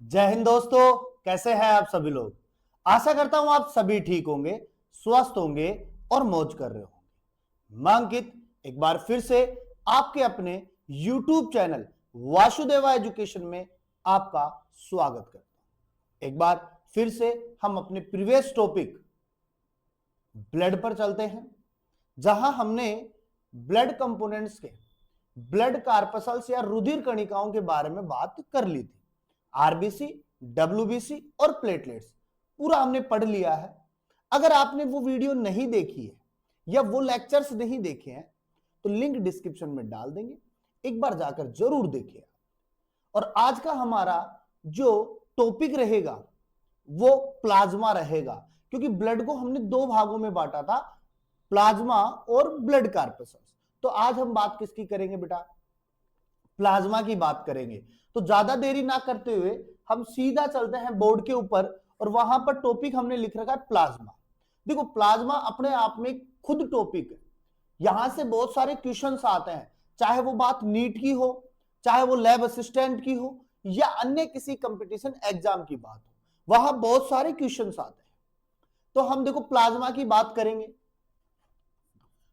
जय हिंद दोस्तों, कैसे हैं आप सभी लोग। आशा करता हूं आप सभी ठीक होंगे, स्वस्थ होंगे और मौज कर रहे होंगे। मैं अंकित एक बार फिर से आपके अपने YouTube चैनल वासुदेवा एजुकेशन में आपका स्वागत करता हूं। एक बार फिर से हम अपने प्रीवियस टॉपिक ब्लड पर चलते हैं, जहां हमने ब्लड कंपोनेंट्स के ब्लड कार्पसल्स या रुधिर कणिकाओं के बारे में बात कर ली थी। आरबीसी, डब्ल्यूबीसी और प्लेटलेट्स पूरा हमने पढ़ लिया है। अगर आपने वो वीडियो नहीं देखी है या वो लेक्चर्स नहीं देखे हैं तो लिंक डिस्क्रिप्शन में डाल देंगे, एक बार जाकर जरूर देखिए। और आज का हमारा जो टॉपिक रहेगा वो प्लाज्मा रहेगा, क्योंकि ब्लड को हमने दो भागों में बांटा था, प्लाज्मा और ब्लड कार्पसल्स। तो आज हम बात किसकी करेंगे बेटा? प्लाज्मा की बात करेंगे। तो ज्यादा देरी ना करते हुए हम सीधा चलते हैं बोर्ड के ऊपर, और वहां पर टॉपिक हमने लिख रखा है प्लाज्मा। देखो, प्लाज्मा अपने आप में खुद टॉपिक है। यहां से बहुत सारे क्वेश्चंस आते हैं, चाहे वो बात नीट की हो, चाहे वो लैब असिस्टेंट की हो, या अन्य किसी कंपटीशन एग्जाम की बात हो, वहां बहुत सारे क्वेश्चंस आते हैं। तो हम देखो प्लाज्मा की बात करेंगे।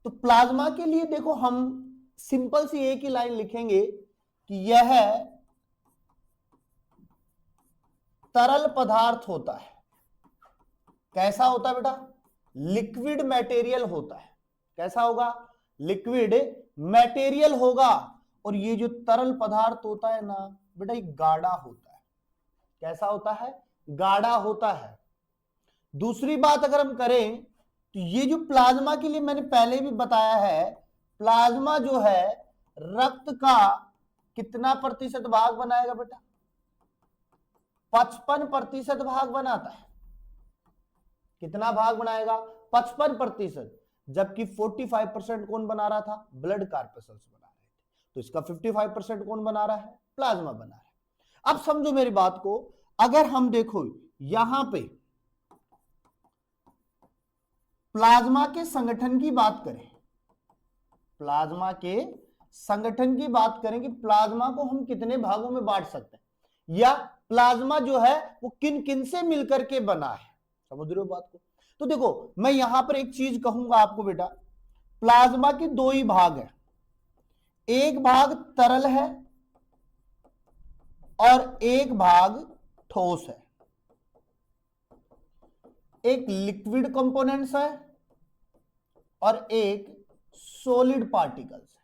तो प्लाज्मा के लिए देखो हम सिंपल सी एक ही लाइन लिखेंगे कि यह तरल पदार्थ होता है। कैसा होता है बेटा? लिक्विड मटेरियल होता है। कैसा होगा? लिक्विड मटेरियल होगा। और ये जो तरल पदार्थ होता है ना बेटा, ये गाढ़ा होता है। कैसा होता है? गाढ़ा होता है। दूसरी बात अगर हम करें तो ये जो प्लाज्मा के लिए मैंने पहले भी बताया है, प्लाज्मा जो है रक्त का कितना प्रतिशत भाग बनाएगा बेटा? 55% भाग बनाता है। कितना भाग बनाएगा? 55%। जबकि 45% कौन बना रहा था? ब्लड कार्पसल्स बना रहे थे। तो इसका 55% कौन बना रहा है? प्लाज्मा बना रहा है। अब समझो मेरी बात को, अगर हम देखो यहां पे प्लाज्मा के संगठन की बात करें, प्लाज्मा के संगठन की बात करें कि प्लाज्मा को हम कितने भागों में बांट सकते हैं, या प्लाज्मा जो है वो किन किन से मिलकर के बना है। समझ रहे हो बात को? तो देखो, मैं यहां पर एक चीज कहूंगा आपको बेटा, प्लाज्मा के दो ही भाग है। एक भाग तरल है और एक भाग ठोस है। एक लिक्विड कंपोनेंट्स है और एक सॉलिड पार्टिकल्स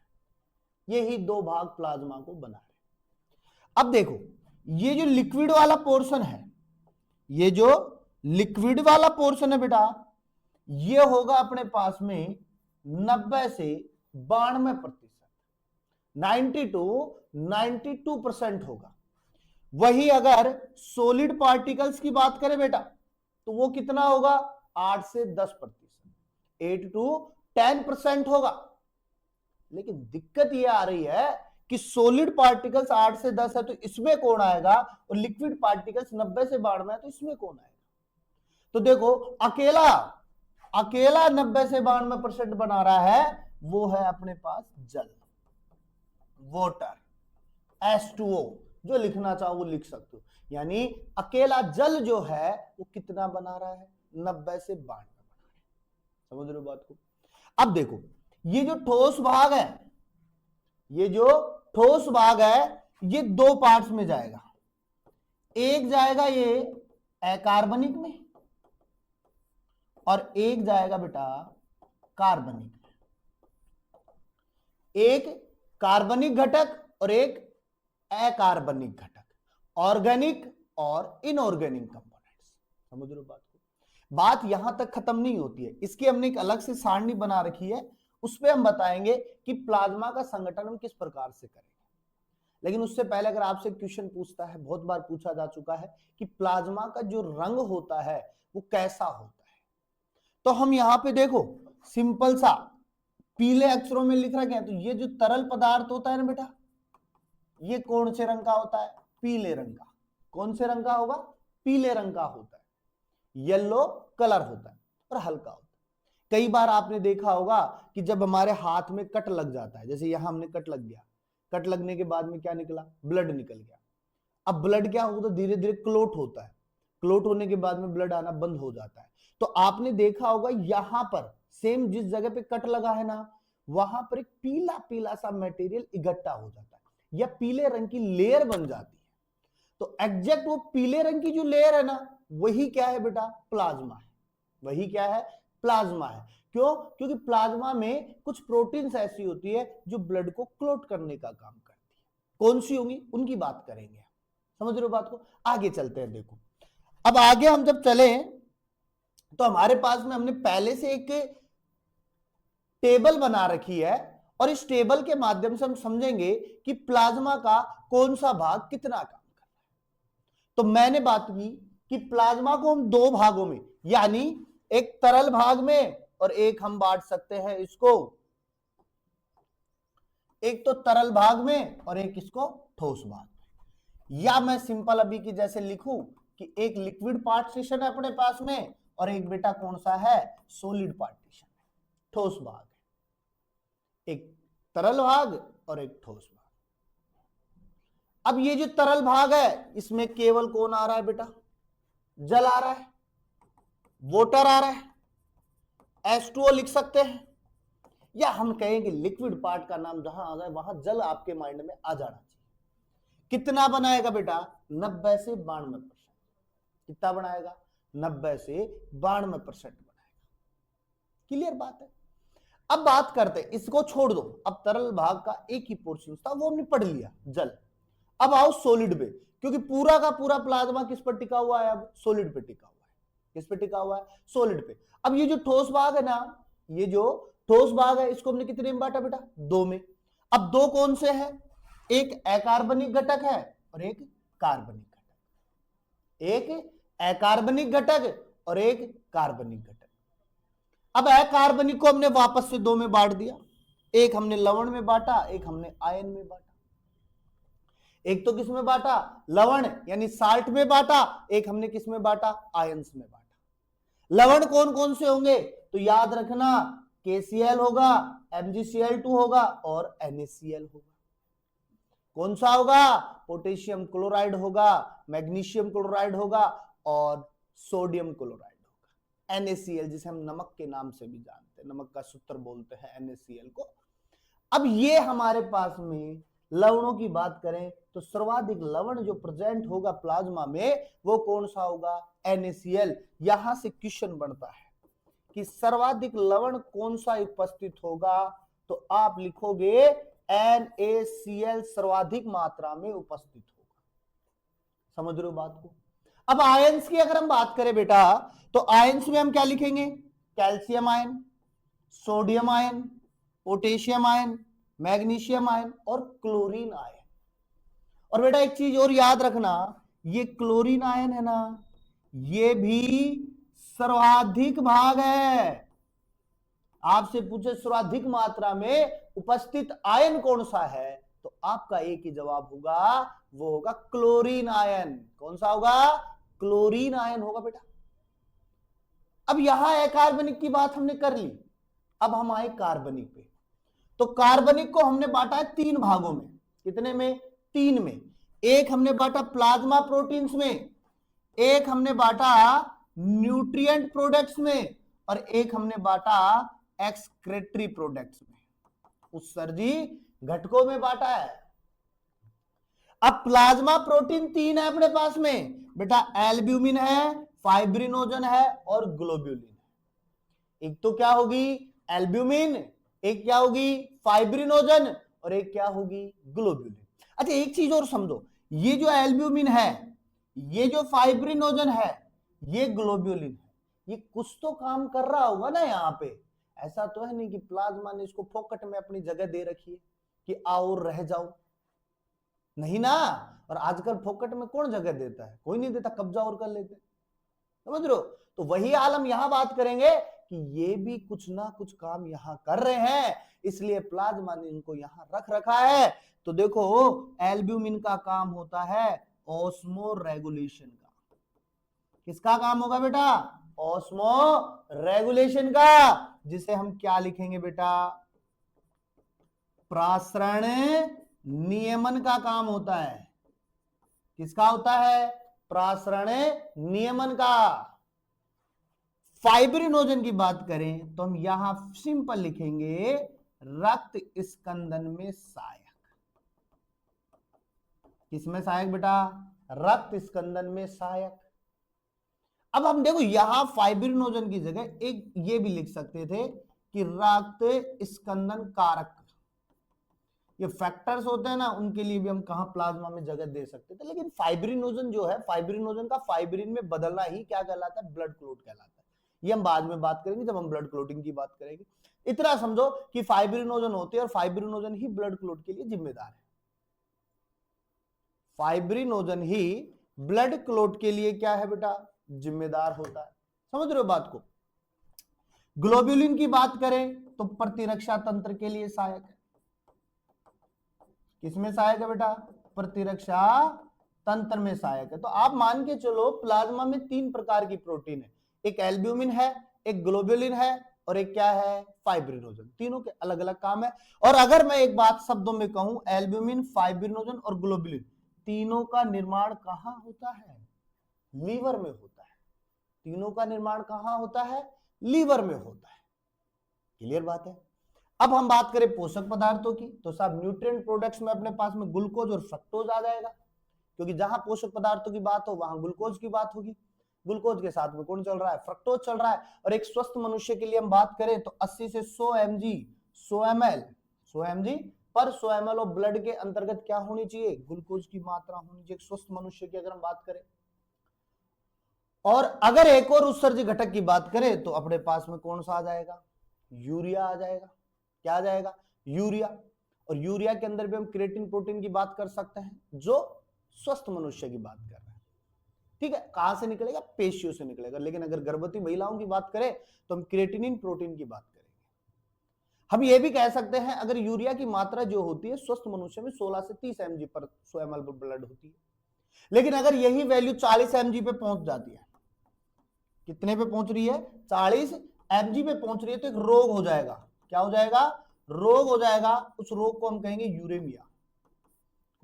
है। यही दो भाग प्लाज्मा को बना रहे। अब देखो, ये जो लिक्विड वाला पोर्शन है, ये जो लिक्विड वाला पोर्शन है बेटा, ये होगा अपने पास में 90 से 92%, 90 to 92% होगा। वही अगर सॉलिड पार्टिकल्स की बात करें बेटा, तो वो कितना होगा? 8 से 10%, 8 to 10% होगा। लेकिन दिक्कत ये आ रही है कि सॉलिड पार्टिकल्स 8 से 10 है तो इसमें कौन आएगा, और लिक्विड पार्टिकल्स 90 से 92 है तो इसमें कौन आएगा? तो देखो, अकेला 90 से 92% बना रहा है, वो है अपने पास जल, वाटर, H2O। जो लिखना चाहो वो लिख सकते हो। यानी अकेला जल जो है वो कितना बना रहा है? 90 से 92 बना रहा है। समझ रहे हो बात को? अब देखो, ये जो ठोस भाग है, ये जो ठोस भाग है, ये दो पार्ट्स में जाएगा। एक जाएगा ये अकार्बनिक में और एक जाएगा बेटा कार्बनिक में। एक कार्बनिक घटक और एक अकार्बनिक घटक, ऑर्गेनिक और इनऑर्गेनिक कंपोनेंट्स। समझ रहे हो बात को? बात यहां तक खत्म नहीं होती है, इसकी हमने एक अलग से सारणी बना रखी है, उस पर हम बताएंगे कि प्लाज्मा का संगठन हम किस प्रकार से करेंगे। लेकिन उससे पहले अगर आपसे क्वेश्चन पूछता है, बहुत बार पूछा जा चुका है कि प्लाज्मा का जो रंग होता है वो कैसा होता है, तो हम यहां पे देखो सिंपल सा पीले अक्षरों में लिख रखे हैं। तो ये जो तरल पदार्थ होता है ना बेटा, ये कौन से रंग का होता है? पीले रंग का। कौन से रंग का होगा? पीले रंग का होता है। येलो कलर होता है और हल्का होता है। कई बार आपने देखा होगा कि जब हमारे हाथ में कट लग जाता है, जैसे यहां हमने कट लग गया, कट लगने के बाद में क्या निकला? ब्लड निकल गया। अब ब्लड क्या होता है, धीरे धीरे क्लोट होता है, क्लोट होने के बाद में ब्लड आना बंद हो जाता है। तो आपने देखा होगा यहां पर सेम जिस जगह पे कट लगा है ना, वहां पर एक पीला पीला सा मटेरियल इकट्ठा हो जाता है या पीले रंग की लेयर बन जाती है। तो एग्जैक्ट वो पीले रंग की जो लेयर है ना, वही क्या है बेटा, प्लाज्मा है। वही क्या है, प्लाज्मा है। क्यों? क्योंकि प्लाज्मा में कुछ प्रोटीन्स ऐसी होती है जो ब्लड को क्लोट करने का काम करती है। कौन सी होंगी, उनकी बात करेंगे। समझ रहे हो बात को? आगे चलते हैं। देखो अब आगे हम जब चले तो हमारे पास में हमने पहले से एक टेबल बना रखी है और इस टेबल के माध्यम से हम समझेंगे कि प्लाज्मा का कौन सा भाग कितना काम कर रहा है। तो मैंने बात की कि प्लाज्मा को हम दो भागों में, यानी एक तरल भाग में और एक हम बांट सकते हैं इसको, एक तो तरल भाग में और एक इसको ठोस भाग में। या मैं सिंपल अभी की जैसे लिखूं कि एक लिक्विड पार्टीशन है अपने पास में और एक बेटा कौन सा है, सॉलिड पार्टीशन, ठोस भाग है। एक तरल भाग और एक ठोस भाग। अब ये जो तरल भाग है इसमें केवल कौन आ रहा है बेटा, जल आ रहा है, वाटर आ रहा है, H2O लिख सकते हैं, या हम कहेंगे लिक्विड पार्ट का नाम जहां आ जाए वहां जल आपके माइंड में आ जाना चाहिए। कितना बनाएगा बेटा, 90 से 92%। कितना बनाएगा, 90 से 92% बनाएगा। क्लियर बात है? अब बात करते हैं, इसको छोड़ दो, अब तरल भाग का एक ही पोर्शन था वो हमने पढ़ लिया, जल। अब आओ सॉलिड पे, क्योंकि पूरा का पूरा प्लाज्मा किस पर टिका हुआ है, अब सॉलिड पे टिका हुआ है। किस पे टिका हुआ है, सॉलिड पे। अब ये जो ठोस भाग है ना, ये जो ठोस भाग है इसको हमने कितने में बांटा बेटा, दो में। अब दो कौन से हैं, एक अकार्बनिक घटक है और एक कार्बनिक घटक। एक अकार्बनिक घटक और एक कार्बनिक घटक। अब अकार्बनिक को हमने वापस से दो में बांट दिया, एक हमने लवण में बांटा, एक हमने आयन में बांटा। एक तो किस में बांटा, लवण यानी साल्ट में बांटा, एक हमने किस में बांटा, आयंस में बांटा। लवण कौन कौन से होंगे, तो याद रखना KCl होगा, MgCl2 होगा और NaCl होगा। कौन सा होगा, पोटेशियम क्लोराइड होगा, मैग्नीशियम क्लोराइड होगा और सोडियम क्लोराइड होगा। NaCl जिसे हम नमक के नाम से भी जानते हैं, नमक का सूत्र बोलते हैं NaCl को। अब ये हमारे पास में लवणों की बात करें तो सर्वाधिक लवण जो प्रेजेंट होगा प्लाज्मा में वो कौन सा होगा, NaCl। यहां से क्वेश्चन बनता है कि सर्वाधिक लवण कौन सा उपस्थित होगा, तो आप लिखोगे NaCl सर्वाधिक मात्रा में उपस्थित होगा। समझ रहे हो बात को? अब आयंस की अगर हम बात करें बेटा, तो आयंस में हम क्या लिखेंगे, calcium ion, sodium ion, potassium ion, magnesium ion और क्लोरीन आयन। और बेटा एक चीज और याद रखना, ये क्लोरीन आयन है ना, ये भी सर्वाधिक भाग है। आपसे पूछे सर्वाधिक मात्रा में उपस्थित आयन कौन सा है, तो आपका एक ही जवाब होगा, वो होगा क्लोरीन आयन। कौन सा होगा, क्लोरीन आयन होगा बेटा। अब यहां अकार्बनिक की बात हमने कर ली, अब हम आए कार्बनिक पे। तो कार्बनिक को हमने बांटा है तीन भागों में। कितने में, तीन में। एक हमने बांटा प्लाज्मा प्रोटीन्स में, एक हमने बांटा न्यूट्रिएंट प्रोडक्ट्स में और एक हमने बांटा एक्सक्रेटरी प्रोडक्ट्स में। उस सर्जी घटकों में बांटा है। अब प्लाज्मा प्रोटीन तीन है अपने पास में बेटा, एल्ब्यूमिन है, फाइब्रिनोजन है और ग्लोब्यूलिन है। एक तो क्या होगी एल्ब्यूमिन, एक क्या होगी फाइब्रिनोजन और एक क्या होगी ग्लोब्यूलिन। अच्छा एक चीज और समझो, ये जो एल्ब्यूमिन है, ये जो फाइब्रिनोजन है, ये ग्लोब्यूलिन है, ये कुछ तो काम कर रहा होगा ना यहाँ पे। ऐसा तो है नहीं कि प्लाज्मा ने इसको फोकट में अपनी जगह दे रखी है कि आओ रह जाओ, नहीं ना। और आजकल फोकट में कौन जगह देता है, कोई नहीं देता, कब्जा और कर लेते। समझ रहे हो? तो वही हाल हम यहां बात करेंगे कि ये भी कुछ ना कुछ काम यहां कर रहे हैं, इसलिए प्लाज्मा ने इनको यहां रख रखा है। तो देखो एल्ब्यूमिन का काम होता है ऑस्मो रेगुलेशन का। किसका काम होगा बेटा, ऑस्मो रेगुलेशन का, जिसे हम क्या लिखेंगे बेटा, प्रासरण नियमन का काम होता है। किसका होता है? प्रासरण नियमन का। फाइब्रिनोजन की बात करें तो हम यहां सिंपल लिखेंगे रक्त स्कंदन में सहायक। किसमें सहायक बेटा? रक्त स्कंदन में सहायक। अब हम देखो यहां फाइब्रिनोजन की जगह एक ये भी लिख सकते थे कि रक्त स्कंदन कारक। ये फैक्टर्स होते हैं ना, उनके लिए भी हम कहां प्लाज्मा में जगह दे सकते थे, लेकिन फाइब्रिनोजन जो है, फाइब्रिनोजन का फाइब्रिन में बदलना ही क्या कहलाता है? ब्लड क्लोट कहलाता है। ये हम बाद में बात करेंगे जब हम ब्लड क्लोटिंग की बात करेंगे। इतना समझो कि फाइब्रिनोजन होते हैं और फाइब्रिनोजन ही ब्लड क्लोट के लिए जिम्मेदार है। फाइब्रिनोजन ही ब्लड क्लोट के लिए क्या है बेटा? जिम्मेदार होता है। समझ रहे हो बात को? ग्लोब्यूलिन की बात करें तो प्रतिरक्षा तंत्र के लिए सहायक है। किसमें सहायक है बेटा? प्रतिरक्षा तंत्र में सहायक है। तो आप मान के चलो प्लाज्मा में 3 प्रकार की प्रोटीन है, एक एल्ब्यूमिन है, एक ग्लोब्यूलिन है और एक क्या है? फाइब्रिनोजन। तीनों के अलग अलग काम है। और अगर मैं एक बात शब्दों में कहूं, एल्ब्यूमिन, फाइब्रिनोजन और ग्लोब्यूलिन तीनों का निर्माण कहां होता है? लीवर में होता है। तीनों का निर्माण कहां होता है? लीवर में होता है। क्लियर बात है? अब हम बात करें पोषक पदार्थों की, तो साहब न्यूट्रिएंट प्रोडक्ट्स में अपने पास में ग्लूकोज और फ्रक्टोज आ जाएगा, क्योंकि जहां पोषक पदार्थों की बात हो वहां ग्लूकोज की बात होगी। ग्लूकोज के साथ में कौन चल रहा है? फ्रक्टोज चल रहा है। और एक स्वस्थ मनुष्य के लिए हम बात करें तो 80 से 100 mg 100 mg पर 100 ml ऑफ ब्लड के अंतर्गत क्या होनी चाहिए? ग्लूकोज की मात्रा होनी चाहिए, स्वस्थ मनुष्य की अगर हम बात करें। और अगर एक और उत्सर्जी घटक की बात करें तो अपने पास में कौन सा आ जाएगा? यूरिया आ जाएगा। क्या आ जाएगा? यूरिया। और यूरिया के अंदर भी हम क्रिएटिन प्रोटीन की बात कर सकते हैं, जो स्वस्थ मनुष्य की बात कर रहे हैं। ठीक है, कहां से निकलेगा? पेशियों से निकलेगा। लेकिन अगर गर्भवती महिलाओं की बात करें तो हम क्रिएटिनिन प्रोटीन की बात करेंगे। हम ये भी कह सकते हैं अगर यूरिया की मात्रा जो होती है स्वस्थ मनुष्य में 16 से 30 mg पर 100 ml पर ब्लड होती है, लेकिन अगर यही वैल्यू 40 mg पे पहुंच जाती है, कितने पे पहुंच रही है? 40 mg पे पहुंच रही है, तो एक रोग हो जाएगा। क्या हो जाएगा? रोग हो जाएगा। उस रोग को हम कहेंगे यूरेमिया।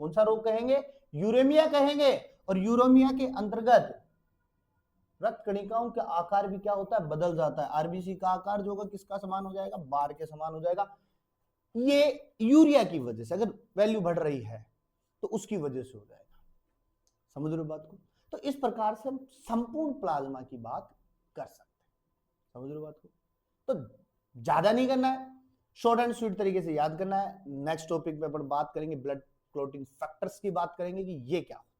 कौन सा रोग कहेंगे? यूरेमिया कहेंगे। और यूरेमिया के अंतर्गत रक्त कणिकाओं का आकार भी क्या होता है? बदल जाता है। आरबीसी का आकार जो होगा किसका समान हो जाएगा? बार के समान हो जाएगा। ये यूरिया की वजह से, अगर वैल्यू बढ़ रही है तो उसकी वजह से हो जाएगा। समझ रहे हो बात को? तो इस प्रकार से हम संपूर्ण प्लाज्मा की बात कर सकते हैं। समझ रहे हो बात को? तो ज्यादा नहीं करना है, शॉर्ट एंड स्वीट तरीके से याद करना है। नेक्स्ट टॉपिक पे अपन बात करेंगे ब्लड क्लोटिंग फैक्टर्स की बात करेंगे कि ये क्या होते हैं।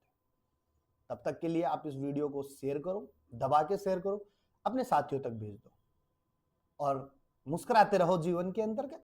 तब तक के लिए आप इस वीडियो को शेयर करो, दबा के शेयर करो, अपने साथियों तक भेज दो और मुस्कुराते रहो जीवन के अंतर्गत।